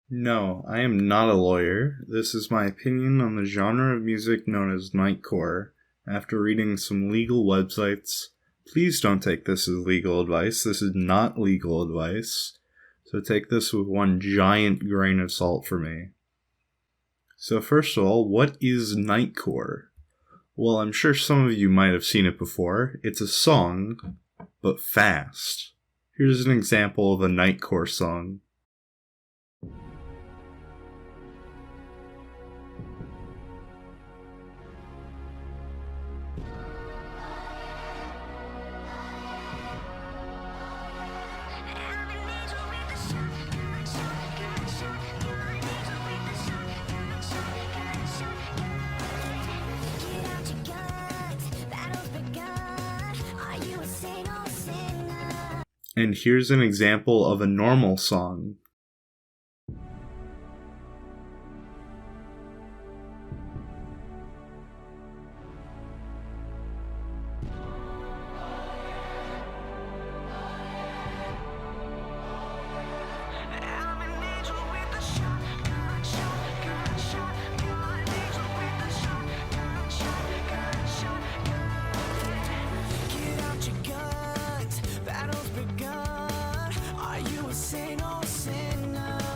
No, I am not a lawyer. This is my opinion on the genre of music known as Nightcore. After reading some legal websites, please don't take this as legal advice. This is not legal advice. So take this with one giant grain of salt for me. So first of all, what is Nightcore? Well, I'm sure some of you might have seen it before. It's a song, but fast. Here's an example of a Nightcore song. And here's an example of a normal song.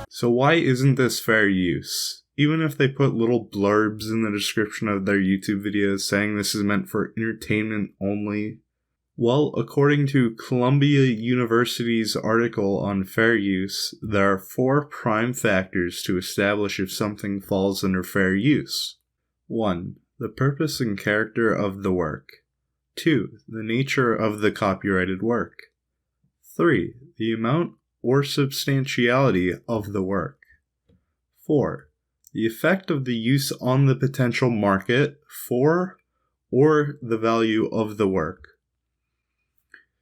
So why isn't this fair use? Even if they put little blurbs in the description of their YouTube videos saying this is meant for entertainment only. Well, according to Columbia University's article on fair use, there are 4 prime factors to establish if something falls under fair use. 1. The purpose and character of the work. 2. The nature of the copyrighted work. 3. The amount or substantiality of the work. 4. The effect of the use on the potential market for or the value of the work.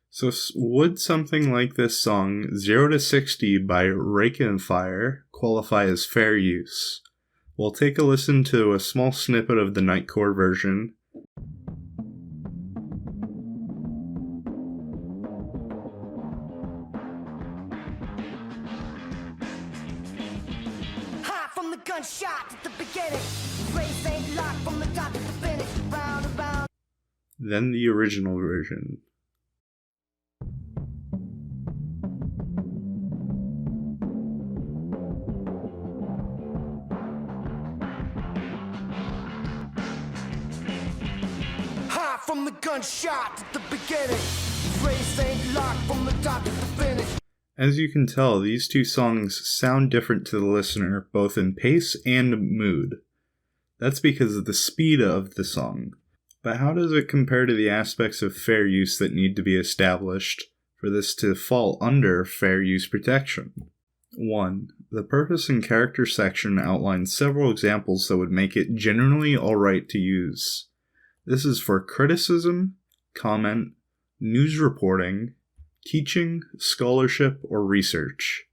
So would something like this song 0 to 60 by Rake and Fire qualify as fair use? We'll take a listen to a small snippet of the Nightcore version. Gunshot at the beginning, race ain't locked from the top to the finish, round and round. Then the original version. Hot from the gunshot at the beginning, race ain't locked from the top to the finish. As you can tell, these two songs sound different to the listener, both in pace and mood. That's because of the speed of the song. But how does it compare to the aspects of fair use that need to be established for this to fall under fair use protection? 1. The purpose and character section outlines several examples that would make it generally alright to use. This is for criticism, comment, news reporting, teaching, scholarship, or research.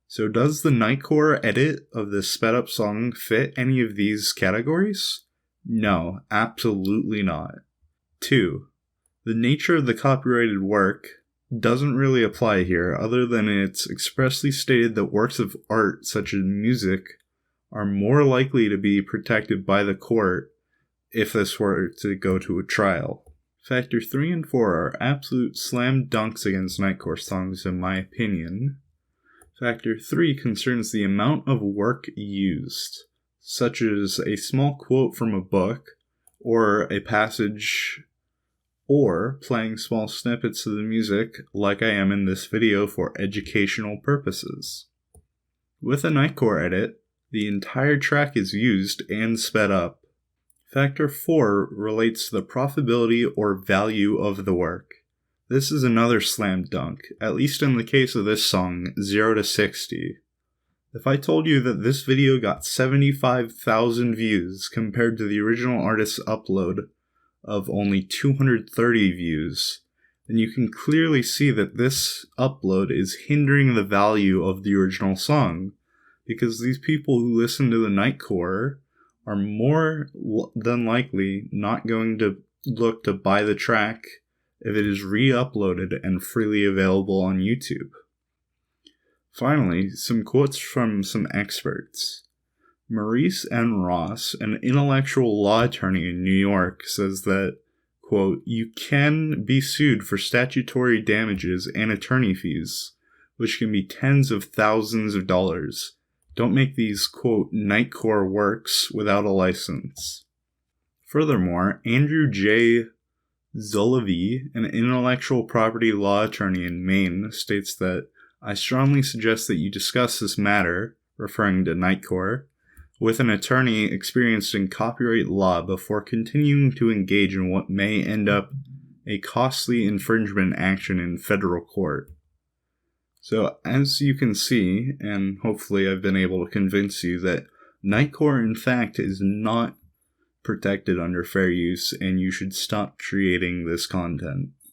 So does the Nightcore edit of this sped up song fit any of these categories? No, absolutely not. 2. The nature of the copyrighted work doesn't really apply here, other than it's expressly stated that works of art such as music are more likely to be protected by the court if this were to go to a trial. Factor 3 and 4 are absolute slam dunks against Nightcore songs in my opinion. Factor 3 concerns the amount of work used, such as a small quote from a book, or a passage, or playing small snippets of the music like I am in this video for educational purposes. With a Nightcore edit, the entire track is used and sped up. Factor 4 relates to the profitability or value of the work. This is another slam dunk, at least in the case of this song, 0 to 60. If I told you that this video got 75,000 views compared to the original artist's upload of only 230 views, then you can clearly see that this upload is hindering the value of the original song, because these people who listen to the Nightcore are more than likely not going to look to buy the track if it is re-uploaded and freely available on YouTube. Finally, some quotes from some experts. Maurice N. Ross, an intellectual law attorney in New York, says that, quote, "You can be sued for statutory damages and attorney fees, which can be tens of thousands of dollars. Don't make these, quote, Nightcore works without a license." Furthermore, Andrew J. Zulavie, an intellectual property law attorney in Maine, states that, "I strongly suggest that you discuss this matter," referring to Nightcore, "with an attorney experienced in copyright law before continuing to engage in what may end up a costly infringement action in federal court." So, as you can see, and hopefully I've been able to convince you that Nightcore in fact is not protected under fair use, and you should stop creating this content.